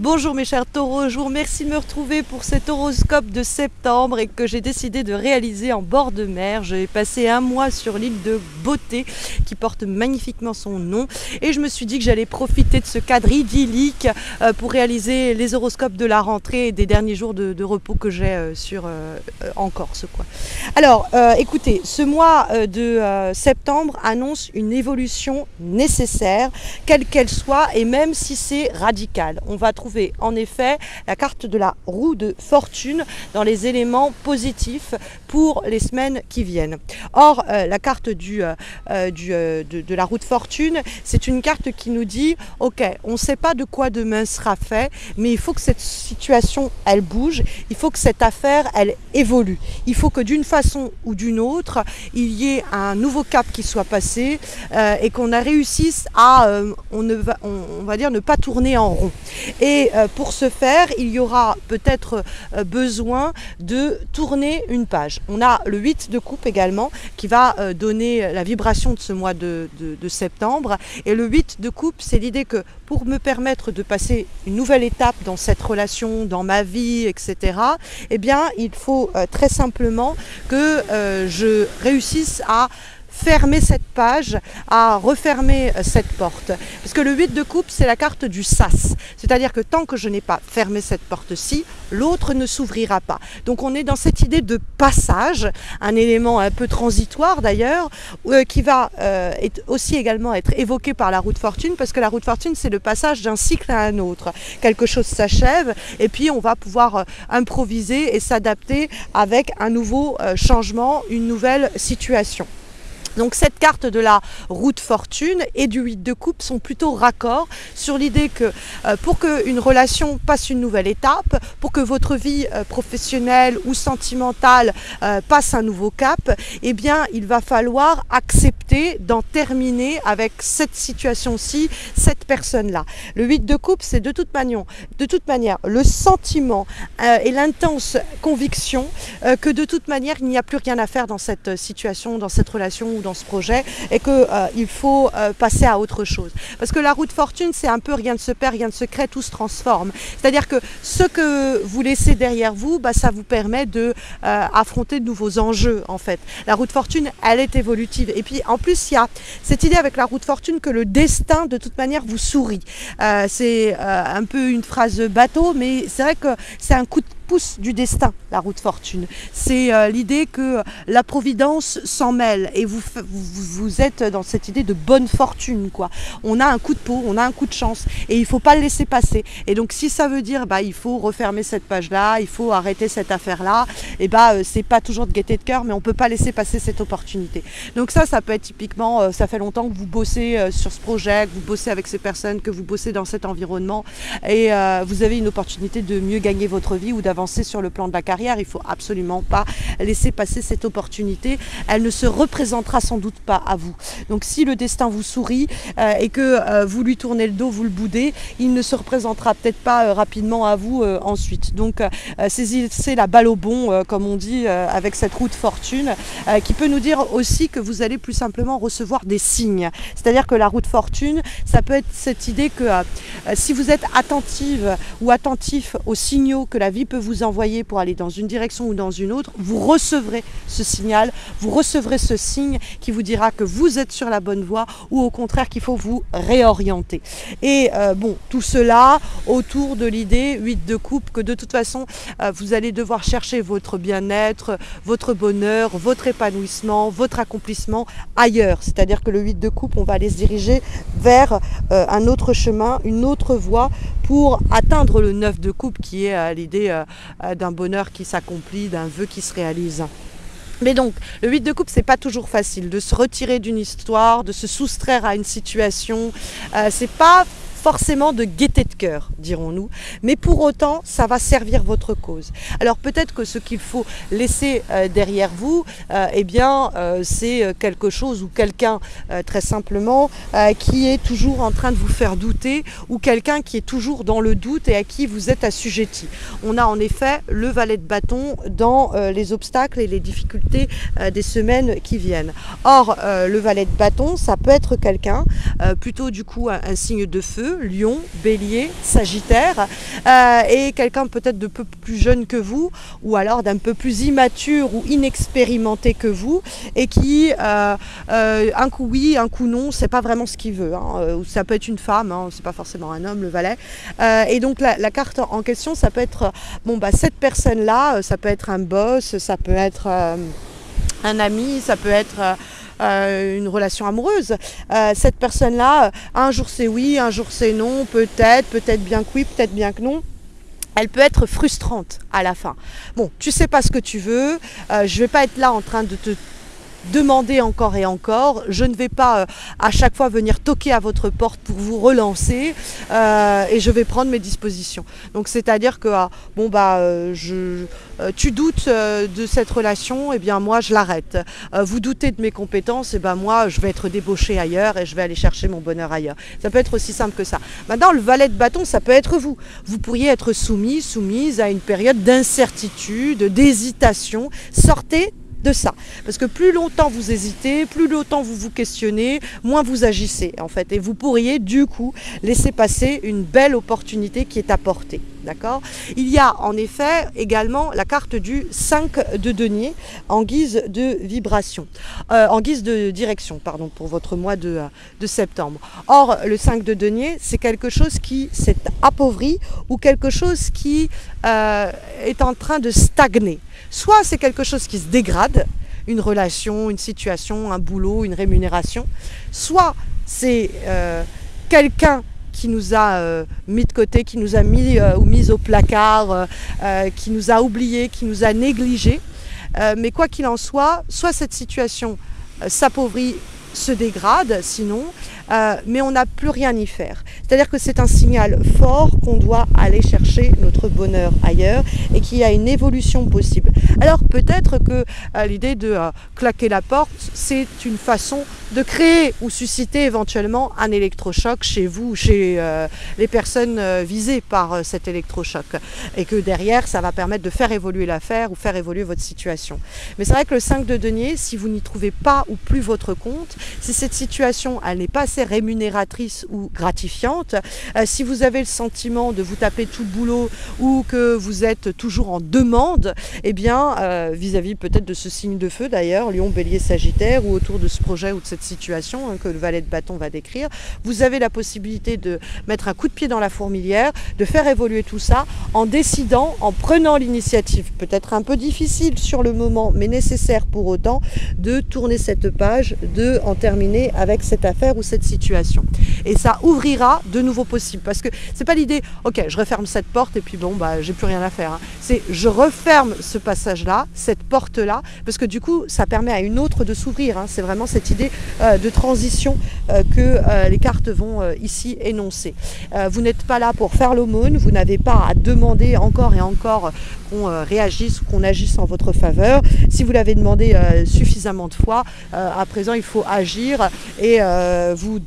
Bonjour mes chers taureaux, je vous remercie de me retrouver pour cet horoscope de septembre et que j'ai décidé de réaliser en bord de mer. J'ai passé un mois sur l'île de Beauté qui porte magnifiquement son nom et je me suis dit que j'allais profiter de ce cadre idyllique pour réaliser les horoscopes de la rentrée et des derniers jours de repos que j'ai en Corse, quoi. Alors écoutez, ce mois de septembre annonce une évolution nécessaire, quelle qu'elle soit, et même si c'est radical. On va trouver en effet la carte de la roue de fortune dans les éléments positifs pour les semaines qui viennent. Or, la carte de la roue de fortune, c'est une carte qui nous dit ok, on ne sait pas de quoi demain sera fait, mais il faut que cette situation elle bouge, il faut que cette affaire elle évolue, il faut que d'une façon ou d'une autre il y ait un nouveau cap qui soit passé et qu'on réussisse à on va dire ne pas tourner en rond. Et pour ce faire, il y aura peut-être besoin de tourner une page. On a le 8 de coupe également qui va donner la vibration de ce mois de septembre. Et le 8 de coupe, c'est l'idée que pour me permettre de passer une nouvelle étape dans cette relation, dans ma vie, etc., eh bien, il faut très simplement que je réussisse à fermer cette page, à refermer cette porte. Parce que le 8 de coupe, c'est la carte du sas. C'est-à-dire que tant que je n'ai pas fermé cette porte-ci, l'autre ne s'ouvrira pas. Donc on est dans cette idée de passage, un élément un peu transitoire d'ailleurs, qui va aussi également être évoqué par la roue de fortune, parce que la roue de fortune, c'est le passage d'un cycle à un autre. Quelque chose s'achève, et puis on va pouvoir improviser et s'adapter avec un nouveau changement, une nouvelle situation. Donc cette carte de la roue de fortune et du 8 de coupe sont plutôt raccords sur l'idée que pour qu'une relation passe une nouvelle étape, pour que votre vie professionnelle ou sentimentale passe un nouveau cap, eh bien il va falloir accepter d'en terminer avec cette situation-ci, cette personne-là. Le 8 de coupe, c'est de toute manière le sentiment et l'intense conviction que de toute manière il n'y a plus rien à faire dans cette situation, dans cette relation ou dans ce projet, et qu'il faut passer à autre chose. Parce que la roue de fortune, c'est un peu rien ne se perd, rien ne se crée, tout se transforme. C'est-à-dire que ce que vous laissez derrière vous, ça vous permet de affronter de nouveaux enjeux, en fait. La roue de fortune, elle est évolutive. Et puis, en plus, il y a cette idée avec la roue de fortune que le destin, de toute manière, vous sourit. C'est un peu une phrase bateau, mais c'est vrai que c'est un coup de pouce du destin, la roue de fortune. C'est l'idée que la providence s'en mêle et vous êtes dans cette idée de bonne fortune, quoi. On a un coup de peau, on a un coup de chance et il ne faut pas le laisser passer. Et donc si ça veut dire il faut refermer cette page-là, il faut arrêter cette affaire-là, et c'est pas toujours de gaieté de cœur, mais on ne peut pas laisser passer cette opportunité. Donc ça peut être typiquement, ça fait longtemps que vous bossez sur ce projet, que vous bossez avec ces personnes, que vous bossez dans cet environnement et vous avez une opportunité de mieux gagner votre vie ou d'avancer sur le plan de la carrière. Il ne faut absolument pas laisser passer cette opportunité. Elle ne se représentera sans doute pas à vous. Donc si le destin vous sourit et que vous lui tournez le dos, vous le boudez, il ne se représentera peut-être pas rapidement à vous ensuite. Donc saisissez la balle au bon, comme on dit, avec cette roue de fortune, qui peut nous dire aussi que vous allez plus simplement recevoir des signes. C'est-à-dire que la roue de fortune, ça peut être cette idée que si vous êtes attentive ou attentif aux signaux que la vie peut vous envoyer pour aller dans une direction ou dans une autre, vous recevrez ce signal, vous recevrez ce signe qui vous dira que vous êtes sur la bonne voie ou au contraire qu'il faut vous réorienter. Et tout cela autour de l'idée 8 de coupe que de toute façon vous allez devoir chercher votre bien-être, votre bonheur, votre épanouissement, votre accomplissement ailleurs. C'est-à-dire que le 8 de coupe, on va aller se diriger vers un autre chemin, une autre voie pour atteindre le 9 de coupe qui est l'idée d'un bonheur qui s'accomplit, d'un vœu qui se réalise. Mais donc, le 8 de coupe, c'est pas toujours facile de se retirer d'une histoire, de se soustraire à une situation. C'est pas forcément de gaieté de cœur, dirons-nous, mais pour autant, ça va servir votre cause. Alors peut-être que ce qu'il faut laisser derrière vous, c'est quelque chose ou quelqu'un, très simplement, qui est toujours en train de vous faire douter, ou quelqu'un qui est toujours dans le doute et à qui vous êtes assujetti. On a en effet le valet de bâton dans les obstacles et les difficultés des semaines qui viennent. Or, le valet de bâton, ça peut être quelqu'un, plutôt du coup un signe de feu, 2, Lion, Bélier, Sagittaire, et quelqu'un peut-être de peu plus jeune que vous, ou alors d'un peu plus immature ou inexpérimenté que vous, et qui, un coup oui, un coup non, c'est pas vraiment ce qu'il veut. Ça peut être une femme, c'est pas forcément un homme, le valet. Et donc la carte en question, ça peut être, cette personne-là, ça peut être un boss, ça peut être un ami, ça peut être une relation amoureuse. Cette personne-là, un jour c'est oui, un jour c'est non, peut-être bien que oui, peut-être bien que non. Elle peut être frustrante à la fin. Bon, tu sais pas ce que tu veux, je vais pas être là en train de te demander encore et encore, je ne vais pas à chaque fois venir toquer à votre porte pour vous relancer, et je vais prendre mes dispositions. Donc c'est-à-dire que tu doutes de cette relation, et bien moi je l'arrête. Vous doutez de mes compétences, et bien moi je vais être débauchée ailleurs et je vais aller chercher mon bonheur ailleurs. Ça peut être aussi simple que ça. Maintenant, le valet de bâton, ça peut être vous. Vous pourriez être soumise à une période d'incertitude, d'hésitation. Sortez de ça. Parce que plus longtemps vous hésitez, plus longtemps vous vous questionnez, moins vous agissez en fait. Et vous pourriez du coup laisser passer une belle opportunité qui est à portée. D'accord ? Il y a en effet également la carte du 5 de denier en guise de vibration, en guise de direction, pardon, pour votre mois de septembre. Or, le 5 de denier, c'est quelque chose qui s'est appauvri ou quelque chose qui est en train de stagner. Soit c'est quelque chose qui se dégrade, une relation, une situation, un boulot, une rémunération. Soit c'est quelqu'un qui nous a mis de côté, qui nous a mis ou mis au placard, qui nous a oubliés, qui nous a négligés. Mais quoi qu'il en soit cette situation s'appauvrit, se dégrade sinon, mais on n'a plus rien à y faire. C'est-à-dire que c'est un signal fort qu'on doit aller chercher notre bonheur ailleurs et qu'il y a une évolution possible. Alors peut-être que l'idée de claquer la porte, c'est une façon de créer ou susciter éventuellement un électrochoc chez vous, chez les personnes visées par cet électrochoc. Et que derrière, ça va permettre de faire évoluer l'affaire ou faire évoluer votre situation. Mais c'est vrai que le 5 de denier, si vous n'y trouvez pas ou plus votre compte, si cette situation, elle n'est pas assez rémunératrice ou gratifiante, si vous avez le sentiment de vous taper tout le boulot ou que vous êtes toujours en demande, eh bien, vis-à-vis peut-être de ce signe de feu d'ailleurs, Lion, Bélier, Sagittaire, ou autour de ce projet ou de cette situation que le valet de bâton va décrire, vous avez la possibilité de mettre un coup de pied dans la fourmilière, de faire évoluer tout ça en décidant, en prenant l'initiative, peut-être un peu difficile sur le moment, mais nécessaire pour autant, de tourner cette page, de en terminer avec cette affaire ou cette situation. Et ça ouvrira de nouveaux possibles, parce que c'est pas l'idée, ok, je referme cette porte et puis bon, j'ai plus rien à faire. C'est je referme ce passage-là, cette porte-là, parce que du coup, ça permet à une autre de s'ouvrir. C'est vraiment cette idée de transition que les cartes vont ici énoncer. Vous n'êtes pas là pour faire l'aumône, vous n'avez pas à demander encore et encore qu'on réagisse ou qu'on agisse en votre faveur. Si vous l'avez demandé suffisamment de fois, à présent il faut agir et vous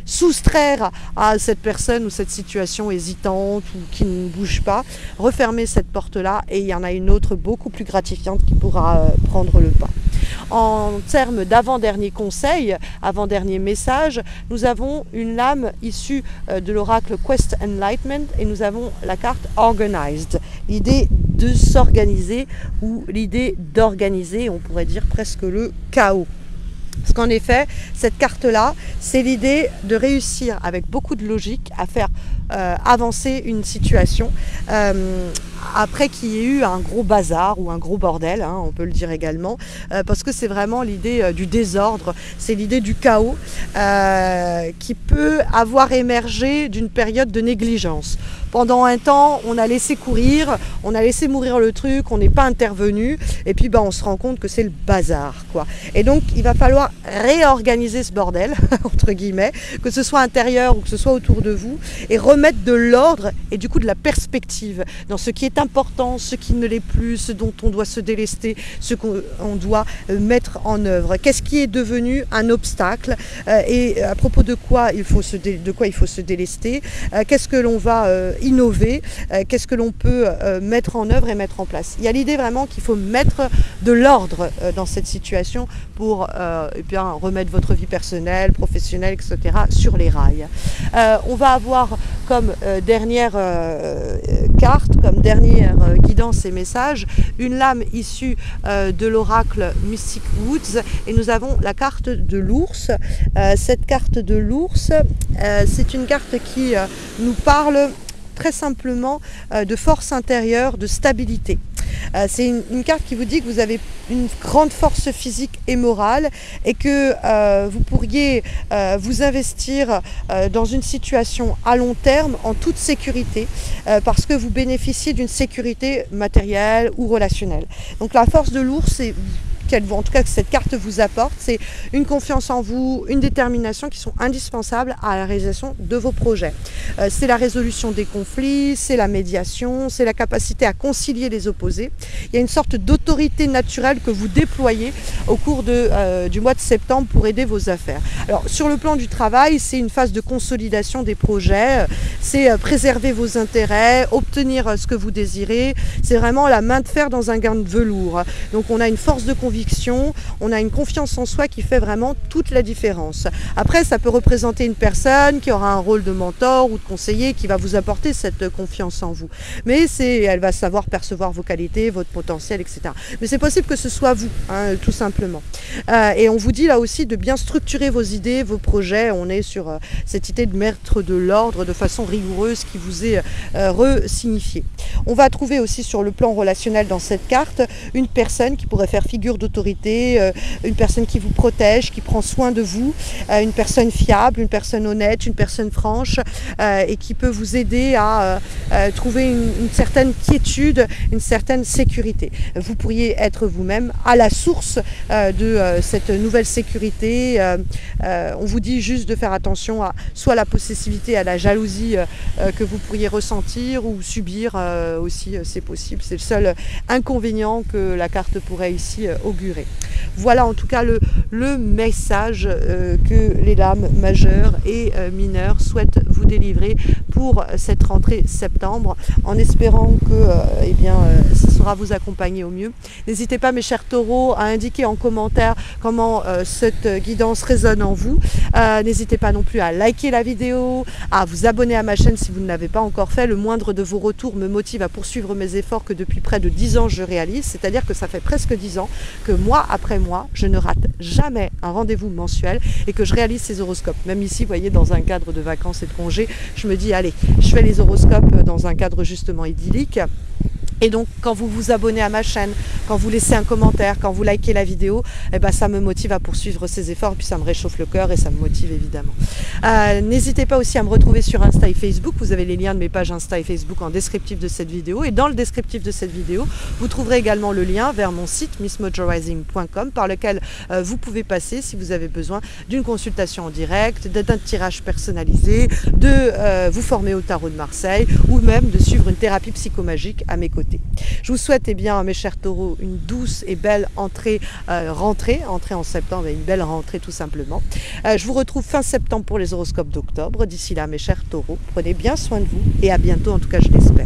soustraire à cette personne ou cette situation hésitante ou qui ne bouge pas, refermer cette porte-là et il y en a une autre beaucoup plus gratifiante qui pourra prendre le pas. En termes d'avant-dernier conseil, avant-dernier message, nous avons une lame issue de l'oracle Quest Enlightenment et nous avons la carte Organized, l'idée de s'organiser ou l'idée d'organiser, on pourrait dire presque le chaos. Parce qu'en effet, cette carte-là, c'est l'idée de réussir avec beaucoup de logique à faire avancer une situation après qu'il y ait eu un gros bazar ou un gros bordel, on peut le dire également, parce que c'est vraiment l'idée du désordre, c'est l'idée du chaos qui peut avoir émergé d'une période de négligence. Pendant un temps, on a laissé courir, on a laissé mourir le truc, on n'est pas intervenu, et puis on se rend compte que c'est le bazar, quoi. Et donc, il va falloir réorganiser ce bordel, entre guillemets, que ce soit intérieur ou que ce soit autour de vous, et remettre de l'ordre et du coup de la perspective dans ce qui est important, ce qui ne l'est plus, ce dont on doit se délester, ce qu'on doit mettre en œuvre. Qu'est-ce qui est devenu un obstacle et à propos de quoi il faut se délester, qu'est-ce que l'on va innover, qu'est-ce que l'on peut mettre en œuvre et mettre en place. Il y a l'idée vraiment qu'il faut mettre de l'ordre dans cette situation pour eh bien, remettre votre vie personnelle, professionnelle, etc. sur les rails. On va avoir comme dernière carte, comme dernière guidance et message, une lame issue de l'oracle Mystic Woods, et nous avons la carte de l'ours. Cette carte de l'ours, c'est une carte qui nous parle très simplement de force intérieure, de stabilité. C'est une carte qui vous dit que vous avez une grande force physique et morale et que vous pourriez vous investir dans une situation à long terme en toute sécurité parce que vous bénéficiez d'une sécurité matérielle ou relationnelle. Donc la force de l'ours, c'est en tout cas que cette carte vous apporte, c'est une confiance en vous, une détermination qui sont indispensables à la réalisation de vos projets. C'est la résolution des conflits, c'est la médiation, c'est la capacité à concilier les opposés. Il y a une sorte d'autorité naturelle que vous déployez au cours du mois de septembre pour aider vos affaires. Alors sur le plan du travail, c'est une phase de consolidation des projets, c'est préserver vos intérêts, obtenir ce que vous désirez, c'est vraiment la main de fer dans un gant de velours. Donc on a une force de conviction, on a une confiance en soi qui fait vraiment toute la différence. Après, ça peut représenter une personne qui aura un rôle de mentor ou de conseiller qui va vous apporter cette confiance en vous. Mais elle va savoir percevoir vos qualités, votre potentiel, etc. Mais c'est possible que ce soit vous, hein, tout simplement. Et on vous dit là aussi de bien structurer vos idées, vos projets. On est sur cette idée de mettre de l'ordre de façon rigoureuse qui vous est re-signifiée. On va trouver aussi sur le plan relationnel dans cette carte une personne qui pourrait faire figure d'autorité, une personne qui vous protège, qui prend soin de vous, une personne fiable, une personne honnête, une personne franche et qui peut vous aider à trouver une certaine quiétude, une certaine sécurité. Vous pourriez être vous-même à la source de cette nouvelle sécurité. On vous dit juste de faire attention à soit la possessivité, à la jalousie que vous pourriez ressentir ou subir aussi, c'est possible. C'est le seul inconvénient que la carte pourrait ici augurer. Voilà en tout cas le message que les lames majeures et mineures souhaitent vous délivrer pour cette rentrée septembre, en espérant que eh bien, ça saura vous accompagner au mieux. N'hésitez pas, mes chers taureaux, à indiquer en commentaire comment cette guidance résonne en vous. N'hésitez pas non plus à liker la vidéo, à vous abonner à ma chaîne si vous ne l'avez pas encore fait. Le moindre de vos retours me motive à poursuivre mes efforts que depuis près de 10 ans je réalise, c'est-à-dire que ça fait presque 10 ans que mois après mois, je ne rate jamais un rendez-vous mensuel et que je réalise ces horoscopes. Même ici, vous voyez, dans un cadre de vacances et de congés, je me dis, allez, je fais les horoscopes dans un cadre justement idyllique. Et donc, quand vous vous abonnez à ma chaîne, quand vous laissez un commentaire, quand vous likez la vidéo, eh ben, ça me motive à poursuivre ces efforts, puis ça me réchauffe le cœur et ça me motive évidemment. N'hésitez pas aussi à me retrouver sur Insta et Facebook. Vous avez les liens de mes pages Insta et Facebook en descriptif de cette vidéo. Et dans le descriptif de cette vidéo, vous trouverez également le lien vers mon site missmojorising.com par lequel vous pouvez passer si vous avez besoin d'une consultation en direct, d'un tirage personnalisé, de vous former au tarot de Marseille ou même de suivre une thérapie psychomagique à mes côtés. Je vous souhaite, eh bien, mes chers taureaux, une douce et belle rentrée en septembre et une belle rentrée tout simplement. Je vous retrouve fin septembre pour les horoscopes d'octobre. D'ici là, mes chers taureaux, prenez bien soin de vous et à bientôt, en tout cas je l'espère.